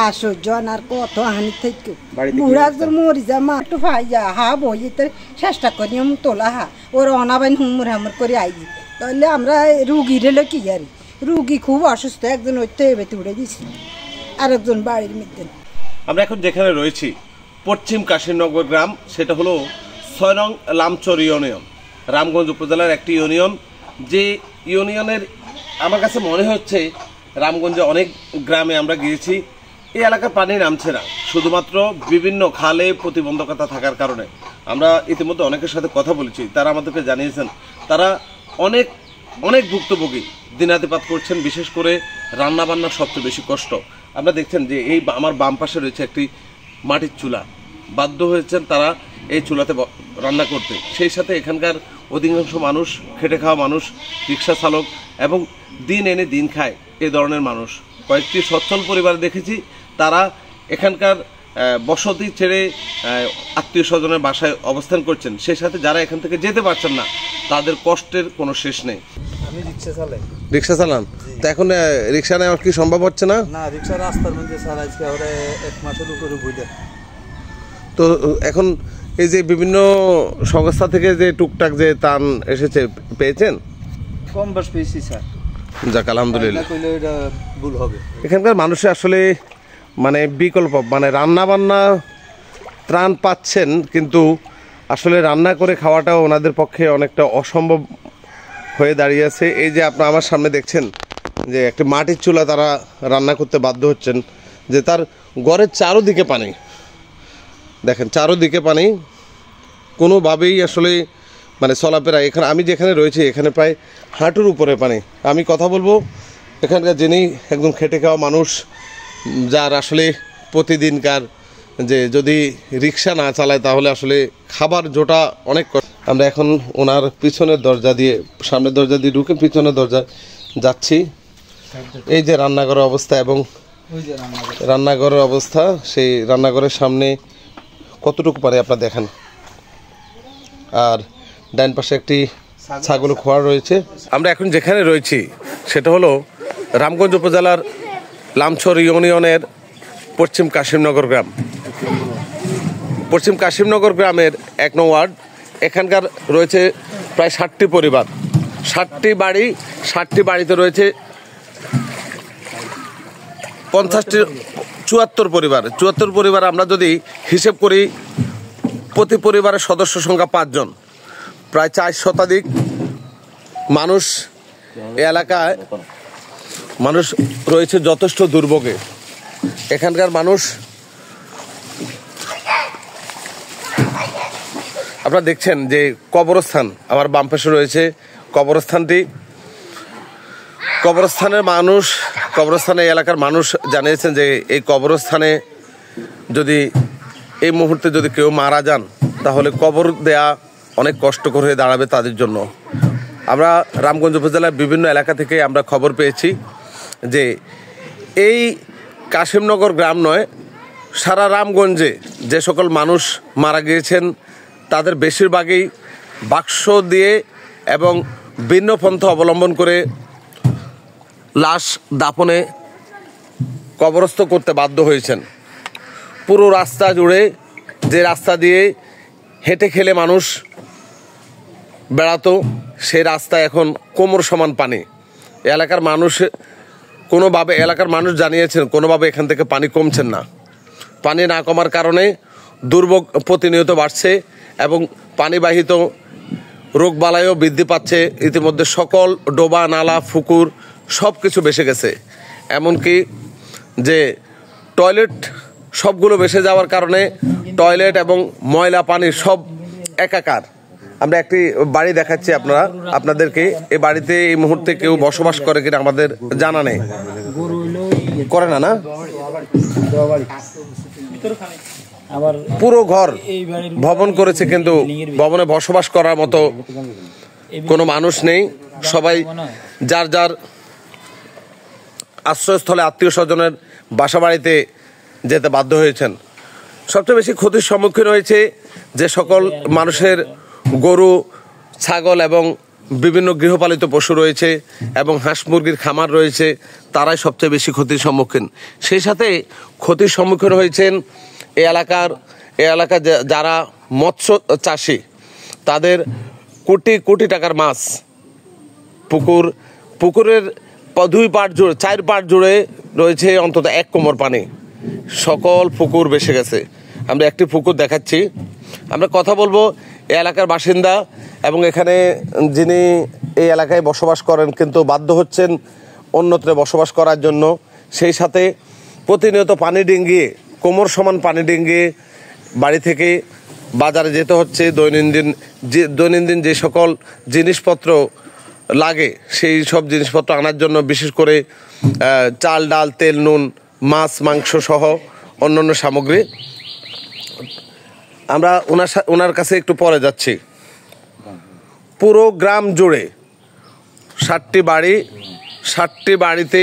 আশ্চর্য আর কত হানি থেকে বুড়া মরি যা মা একটু ভাই যা হা বই চেষ্টা করি তোলা হা ওর অনাবাইন হুমুর হামুর করে আইজি তাহলে আমরা রুগী রেলে কি জানি রুগী খুব অসুস্থ একজন ওইতে এবেতে উড়ে দিয়েছি আরেকজন বাড়ির মধ্যে। আমরা এখন যেখানে রয়েছি পশ্চিম কাশীনগর গ্রাম, সেটা হলো ৬ নং লামচর ইউনিয়ন, রামগঞ্জ উপজেলার একটি ইউনিয়ন। যে ইউনিয়নের আমার কাছে মনে হচ্ছে রামগঞ্জে অনেক গ্রামে আমরা গিয়েছি, এই এলাকার পানি নামছে না, শুধুমাত্র বিভিন্ন খালে প্রতিবন্ধকতা থাকার কারণে। আমরা ইতিমধ্যে অনেকের সাথে কথা বলেছি, তারা আমাদেরকে জানিয়েছেন তারা অনেক অনেক ভুক্তভোগী, দিনাতিপাত করছেন, বিশেষ করে রান্নাবান্নার সবচেয়ে বেশি কষ্ট। আপনারা দেখছেন যে এই আমার বাম পাশে রয়েছে একটি মাটির চুলা, বাধ্য হয়েছেন তারা এই চুলাতে রান্না করতে। সেই সাথে এখানকার অধিকাংশ মানুষ খেটে খাওয়া মানুষ, রিক্সা চালক এবং দিন এনে দিন খায় এ ধরনের মানুষ। কয়েকটি সচ্ছল পরিবার দেখেছি তারা এখানকার বসতি ছেড়ে আত্মীয় স্বজনের বাসায় অবস্থান করছেন। সেই সাথে যারা এখান থেকে যেতে পারছেন না তাদের কষ্টের কোনো শেষ নেই। আমি রিক্সা চালাই। রিক্সা চালান? তো এখন রিক্সা নেওয়া কি সম্ভব হচ্ছে না? না, রিক্সা রাস্তার মধ্যে চালাই ওরা 1 মাসের উপরে বইলে। তো এখন এই যে বিভিন্ন সংস্থা থেকে যে টুকটাক যে ত্রাণ এসেছে পেয়েছেন? কম বেশ পেয়েছি স্যার। যাক আলহামদুলিল্লাহ। কইলে এটা ভুল হবে। এখানকার মানুষের আসলে মানে বিকল্প মানে রান্না বান্না ত্রাণ পাচ্ছেন, কিন্তু আসলে রান্না করে খাওয়াটাও ওনাদের পক্ষে অনেকটা অসম্ভব হয়ে দাঁড়িয়েছে। এই যে আপনারা আমার সামনে দেখছেন যে একটা মাটির চুলা তারা রান্না করতে বাধ্য হচ্ছেন, যে তার ঘরের চারোদিকে পানি, দেখেন চারোদিকে পানি, কোনোভাবেই আসলে মানে চলাফেরা। এখানে আমি যেখানে রয়েছি এখানে প্রায় হাঁটুর উপরে পানি। আমি কথা বলবো এখানকার যিনি একদম খেটে খাওয়া মানুষ, যার আসলে প্রতিদিনকার যে যদি রিক্সা না চালায় তাহলে আসলে খাবার জোটা অনেক কষ্ট। আমরা এখন ওনার পিছনের দরজা দিয়ে, সামনের দরজা দিয়ে ঢুকে পিছনের দরজা যাচ্ছি। এই যে রান্নাঘরের অবস্থা এবং রান্নাঘরের অবস্থা, সেই রান্নাঘরের সামনে কতটুকু পারে আপনারা দেখেন। আর ডান পাশে একটি ছাগল খোয়ার রয়েছে। আমরা এখন যেখানে রয়েছি সেটা হলো রামগঞ্জ উপজেলার লামছর ইউনিয়নের পশ্চিম কাশিমনগর গ্রাম। পশ্চিম কাশিমনগর গ্রামের 1 নং ওয়ার্ড। এখানকার রয়েছে প্রায় 60টি পরিবার, 60টি বাড়ি, 60টি বাড়িতে রয়েছে 74 পরিবার। 74 পরিবার আমরা যদি হিসেব করি, প্রতি পরিবারের সদস্য সংখ্যা 5 জন, প্রায় 4 শতাধিক মানুষ এই এলাকায় মানুষ রয়েছে যথেষ্ট দুর্ভোগে। এখানকার মানুষ আপনারা দেখছেন যে কবরস্থান আমার বাম পাশে রয়েছে কবরস্থানটি। কবরস্থানে এলাকার মানুষ জানিয়েছেন যে এই কবরস্থানে যদি এই মুহূর্তে যদি কেউ মারা যান তাহলে কবর দেয়া অনেক কষ্টকর হয়ে দাঁড়াবে তাদের জন্য। আমরা রামগঞ্জ উপজেলার বিভিন্ন এলাকা থেকে আমরা খবর পেয়েছি যে এই কাশিমনগর গ্রাম নয়, সারা রামগঞ্জে যে সকল মানুষ মারা গিয়েছেন তাদের বেশিরভাগই বাক্স দিয়ে এবং ভিন্ন পন্থা অবলম্বন করে লাশ দাফনে কবরস্থ করতে বাধ্য হয়েছেন। পুরো রাস্তা জুড়ে, যে রাস্তা দিয়ে হেঁটে খেলে মানুষ বেড়াতো, সেই রাস্তা এখন কোমর সমান পানি। এলাকার মানুষ জানিয়েছেন কোনোভাবে এখান থেকে পানি কমছেন না। পানি না কমার কারণে দুর্ভোগ প্রতিনিয়ত বাড়ছে এবং পানিবাহিত রোগবালাইও বৃদ্ধি পাচ্ছে। ইতিমধ্যে সকল ডোবা, নালা, পুকুর সব কিছু ভেসে গেছে। এমনকি যে টয়লেট সবগুলো ভেসে যাওয়ার কারণে টয়লেট এবং ময়লা পানি সব একাকার। আমরা একটি বাড়ি দেখাচ্ছি আপনাদেরকে। এই বাড়িতে এই মুহূর্তে কেউ বসবাস করে কিনা আমাদের জানা নেই, করে না। পুরো ঘর ভবন করেছে কিন্তু ভবনে বসবাস করার মতো কোনো মানুষ নেই। সবাই যার যার আশ্রয়স্থলে আত্মীয় স্বজনের বাসা বাড়িতে যেতে বাধ্য হয়েছেন। সবচেয়ে বেশি ক্ষতির সম্মুখীন হয়েছে যে সকল মানুষের গরু, ছাগল এবং বিভিন্ন গৃহপালিত পশু রয়েছে এবং হাঁস মুরগির খামার রয়েছে, তারাই সবচেয়ে বেশি ক্ষতির সম্মুখীন। সেই সাথে ক্ষতির সম্মুখীন হয়েছেন এই এলাকার যারা মৎস্য চাষি, তাদের কোটি কোটি টাকার মাছ পুকুরের 2 পাট জুড়ে 4 পাট জুড়ে রয়েছে অন্তত 1 কোমর পানি। সকল পুকুর ভেসে গেছে। আমরা একটি পুকুর দেখাচ্ছি। আমরা কথা বলবো এই এলাকার বাসিন্দা এবং এখানে যিনি এই এলাকায় বসবাস করেন কিন্তু বাধ্য হচ্ছেন অন্যত্র বসবাস করার জন্য। সেই সাথে প্রতিনিয়ত পানি ডিঙ্গিয়ে, কোমর সমান পানি ডিঙ্গিয়ে বাড়ি থেকে বাজারে যেতে হচ্ছে। দৈনন্দিন যে সকল জিনিসপত্র লাগে সেই সব জিনিসপত্র আনার জন্য, বিশেষ করে চাল ডাল তেল নুন মাছ মাংস সহ অন্যান্য সামগ্রী। আমরা ওনার কাছে একটু পরে যাচ্ছি। পুরো গ্রাম জুড়ে 60টি বাড়িতে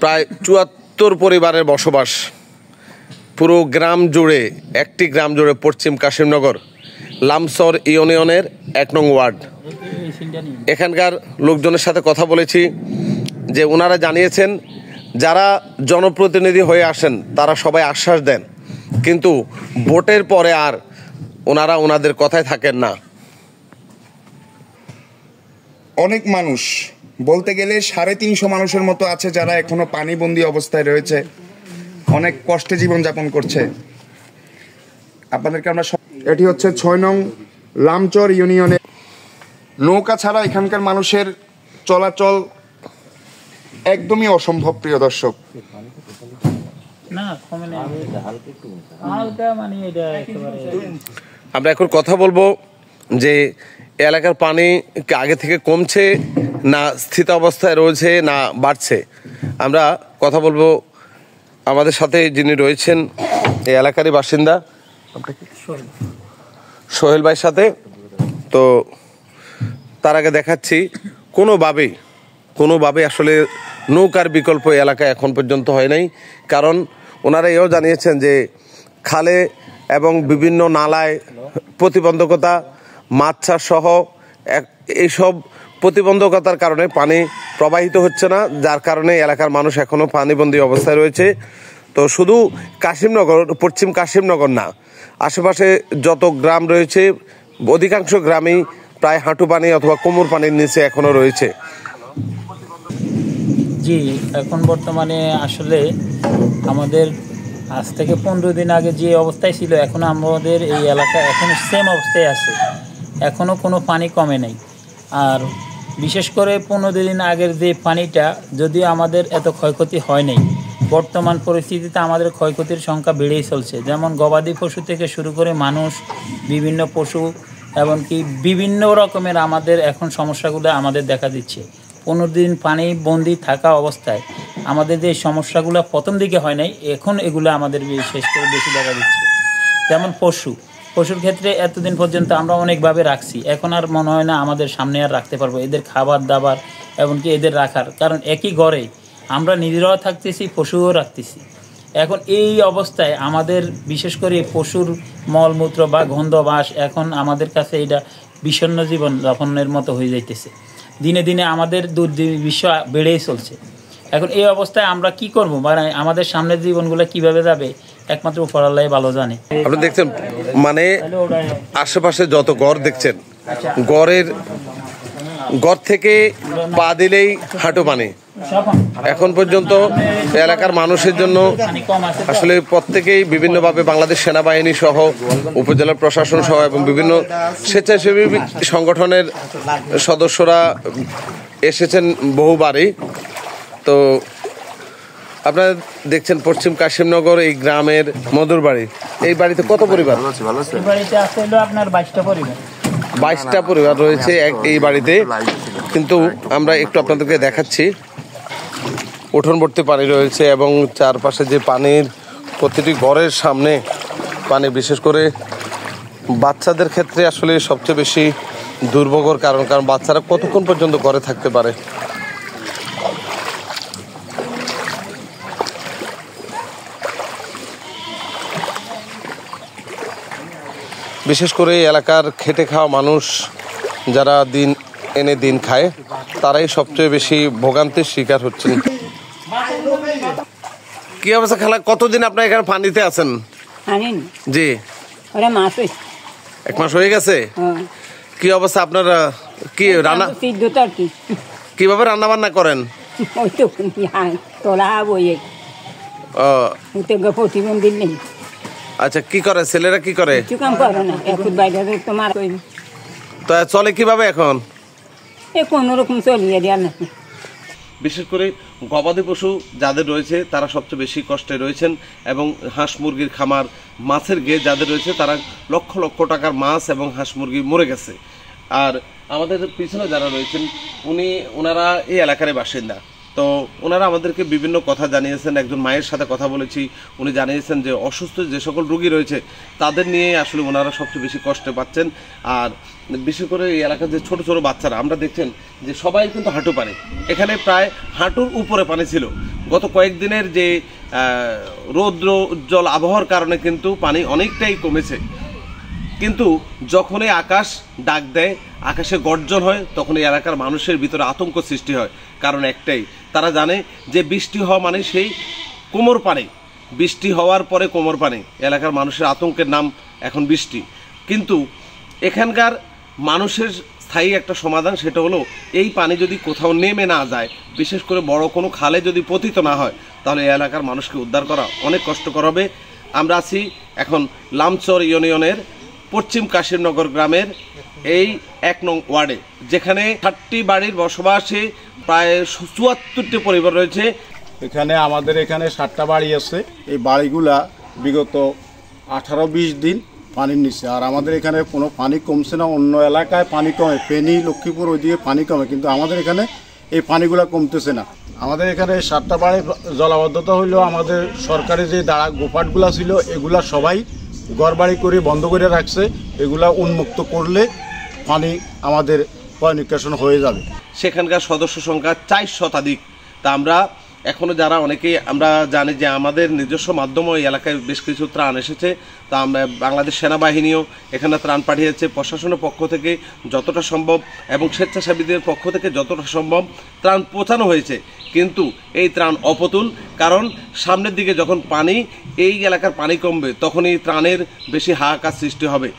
প্রায় 74 পরিবারের বসবাস। পুরো গ্রাম জুড়ে, একটি গ্রাম জুড়ে পশ্চিম কাশিমনগর লামসর ইউনিয়নের 1 নং ওয়ার্ড। এখানকার লোকজনের সাথে কথা বলেছি যে ওনারা জানিয়েছেন যারা জনপ্রতিনিধি হয়ে আসেন তারা সবাই আশ্বাস দেন, কিন্তু ভোটের পরে আর ওনারা ওনাদের কথায় থাকেন না। অনেক মানুষ, বলতে গেলে 350 মানুষের মতো আছে যারা এখনো পানিবন্দী অবস্থায় রয়েছে, অনেক কষ্টে জীবনযাপন করছে। আপনাদেরকে আমরা, এটি হচ্ছে 6 নং লামচর ইউনিয়নে। নৌকা ছাড়া এখানকার মানুষের চলাচল একদমই অসম্ভব। প্রিয় দর্শক, আমরা এখন কথা বলবো যে এলাকার পানি আগে থেকে কমছে না স্থিত অবস্থায় রয়েছে না বাড়ছে। আমরা কথা বলবো আমাদের সাথে যিনি রয়েছেন এই এলাকারই বাসিন্দা সোহেল ভাইয়ের সাথে। তো তার আগে দেখাচ্ছি কোনোভাবেই আসলে নৌকার বিকল্প এলাকায় এখন পর্যন্ত হয় নাই। কারণ ওনারা এও জানিয়েছেন যে খালে এবং বিভিন্ন নালায় প্রতিবন্ধকতা, মাছ চাষ সহ এইসব প্রতিবন্ধকতার কারণে পানি প্রবাহিত হচ্ছে না, যার কারণে এলাকার মানুষ এখনও পানিবন্দী অবস্থায় রয়েছে। তো শুধু পশ্চিম কাশিমনগর না, আশেপাশে যত গ্রাম রয়েছে অধিকাংশ গ্রামেই প্রায় হাঁটু পানি অথবা কোমর পানির নিচে এখনো রয়েছে। জি, এখন বর্তমানে আসলে আমাদের আজ থেকে 15 দিন আগে যে অবস্থায় ছিল, এখন আমাদের এই এলাকা এখনো সেম অবস্থায় আছে, এখনো কোনো পানি কমে নাই। আর বিশেষ করে 15 দিন আগের যে পানিটা, যদিও আমাদের এত ক্ষয়ক্ষতি হয় নাই, বর্তমান পরিস্থিতিতে আমাদের ক্ষয়ক্ষতির সংখ্যা বেড়েই চলছে। যেমন গবাদি পশু থেকে শুরু করে মানুষ, বিভিন্ন পশু, এমনকি বিভিন্ন রকমের আমাদের এখন সমস্যাগুলো আমাদের দেখা দিচ্ছে। 15 দিন পানি বন্দি থাকা অবস্থায় আমাদের যে সমস্যাগুলো প্রথম দিকে হয় নাই, এখন এগুলো আমাদের বিশেষ করে বেশি দেখা দিচ্ছে। যেমন পশুর ক্ষেত্রে এতদিন পর্যন্ত আমরা অনেকভাবে রাখছি, এখন আর মনে হয় না আমাদের সামনে আর রাখতে পারবো এদের খাবার দাবার, এমনকি এদের রাখার। কারণ একই ঘরে আমরা নিজেরাও থাকতেছি, পশুও রাখতেছি। এখন এই অবস্থায় আমাদের বিশেষ করে পশুর মলমূত্র বা গন্ধবাস, এখন আমাদের কাছে এটা বিষণ্ণ জীবন যাপনের মতো হয়ে যাইতেছে। দিনে দিনে আমাদের দুর্বিষহ বেড়েই চলছে। এখন এই অবস্থায় আমরা কি করব, মানে আমাদের সামনের জীবনগুলো কিভাবে যাবে, একমাত্র উপরআল্লাহই ভালো জানে। আপনি দেখছেন মানে আশেপাশে যত ঘর দেখছেন, ঘর থেকে পা দিলেই হাঁটু পানি। এখন পর্যন্ত এলাকার মানুষের জন্য আসলে প্রত্যেকেই বিভিন্নভাবে বাংলাদেশ সেনাবাহিনী সহ উপজেলা প্রশাসন সহ এবং বিভিন্ন স্বেচ্ছাসেবী সংগঠনের সদস্যরা এসেছেন বহুবারই। তো আপনারা দেখছেন পশ্চিম কাশিমনগর এই গ্রামের মধুর বাড়ি, এই বাড়িতে কত পরিবার? আপনার 22টা পরিবার রয়েছে এই বাড়িতে। কিন্তু আমরা একটু আপনাদেরকে দেখাচ্ছি, উঠোনবর্তী পানি রয়েছে এবং চারপাশে যে পানির প্রতিটি ঘরের সামনে পানি, বিশেষ করে বাচ্চাদের ক্ষেত্রে আসলে সবচেয়ে বেশি দুর্ভোগের কারণ বাচ্চারা কতক্ষণ পর্যন্ত ঘরে থাকতে পারে। বিশেষ করে এলাকার খেটে খাওয়া মানুষ যারা দিন এনে দিন খায়, তারাই সবচেয়ে বেশি ভোগান্তির শিকার হচ্ছেন। কি অবস্থা খালা, কতদিন আপনার এখানে পানিতে আছেন? জি, 1 মাস হয়ে গেছে। কি অবস্থা আপনার? কি রান্না কিভাবে রান্না বান্না করেন? আচ্ছা, কি করে ছেলেরা, কি করে? তো চলে কিভাবে এখন? বিশেষ করে গবাদি পশু যাদের রয়েছে তারা সবচেয়ে বেশি কষ্টে রয়েছেন, এবং হাঁস মুরগির খামার, মাছের গে যাদের রয়েছে তারা লক্ষ লক্ষ টাকার মাছ এবং হাঁস মুরগি মরে গেছে। আর আমাদের পিছনে যারা রয়েছেন ওনারা এই এলাকার বাসিন্দা। তো ওনারা আমাদেরকে বিভিন্ন কথা জানিয়েছেন। একজন মায়ের সাথে কথা বলেছি, উনি জানিয়েছেন যে অসুস্থ যে সকল রোগী রয়েছে তাদের নিয়ে আসলে ওনারা সবচেয়ে বেশি কষ্ট পাচ্ছেন। আর বিশেষ করে এই এলাকার যে ছোট ছোট বাচ্চারা, আমরা দেখছেন যে সবাই কিন্তু হাঁটু পানি, এখানে প্রায় হাঁটুর উপরে পানি ছিল। গত কয়েকদিনের যে রৌদ্র উজ্জ্বল আবহাওয়ার কারণে কিন্তু পানি অনেকটাই কমেছে। কিন্তু যখনই আকাশ ডাক দেয়, আকাশে গর্জন হয়, তখন এই এলাকার মানুষের ভিতরে আতঙ্ক সৃষ্টি হয়। কারণ একটাই, তারা জানে যে বৃষ্টি হওয়া মানে সেই কোমর পানি, বৃষ্টি হওয়ার পরে কোমর পানি। এলাকার মানুষের আতঙ্কের নাম এখন বৃষ্টি। কিন্তু এখানকার মানুষের স্থায়ী একটা সমাধান, সেটা হলো এই পানি যদি কোথাও নেমে না যায়, বিশেষ করে বড় কোনো খালে যদি পতিত না হয়, তাহলে এই এলাকার মানুষকে উদ্ধার করা অনেক কষ্টকর হবে। আমরা আছি এখন লামচর ইউনিয়নের পশ্চিম কাশিমনগর গ্রামের এই 1 নং ওয়ার্ডে, যেখানে 60টি বাড়ির বসবাসে প্রায় 74টি পরিবার রয়েছে। এখানে আমাদের এখানে 7টা বাড়ি আছে। এই বাড়িগুলা বিগত 18-20 দিন পানির নিচে, আর আমাদের এখানে কোনো পানি কমছে না। অন্য এলাকায় পানি কমে, ফেনী, লক্ষ্মীপুর ওইদিকে পানি কমে, কিন্তু আমাদের এখানে এই পানিগুলা কমতেছে না। আমাদের এখানে 7টা বাড়ি জলাবদ্ধতা হইলেও আমাদের সরকারি যে দাঁড়া গোপাটগুলা ছিল এগুলা সবাই ঘরবাড়ি করে বন্ধ করে রাখছে। এগুলা উন্মুক্ত করলে পানি আমাদের পয় নিষ্কাশন হয়ে যাবে। সেখানকার সদস্য সংখ্যা 4 শতাধিক। তা আমরা এখনও যারা অনেকেই আমরা জানি যে আমাদের নিজস্ব মাধ্যমে এই এলাকায় বেশ কিছু ত্রাণ এসেছে। তা আমরা বাংলাদেশ সেনাবাহিনীও এখানে ত্রাণ পাঠিয়েছে। প্রশাসনের পক্ষ থেকে যতটা সম্ভব এবং স্বেচ্ছাসেবীদের পক্ষ থেকে যতটা সম্ভব ত্রাণ পৌঁছানো হয়েছে। কিন্তু এই ত্রাণ অপতুল, কারণ সামনের দিকে যখন পানি, এই এলাকার পানি কমবে, তখনই ত্রাণের বেশি হাহাকার সৃষ্টি হবে।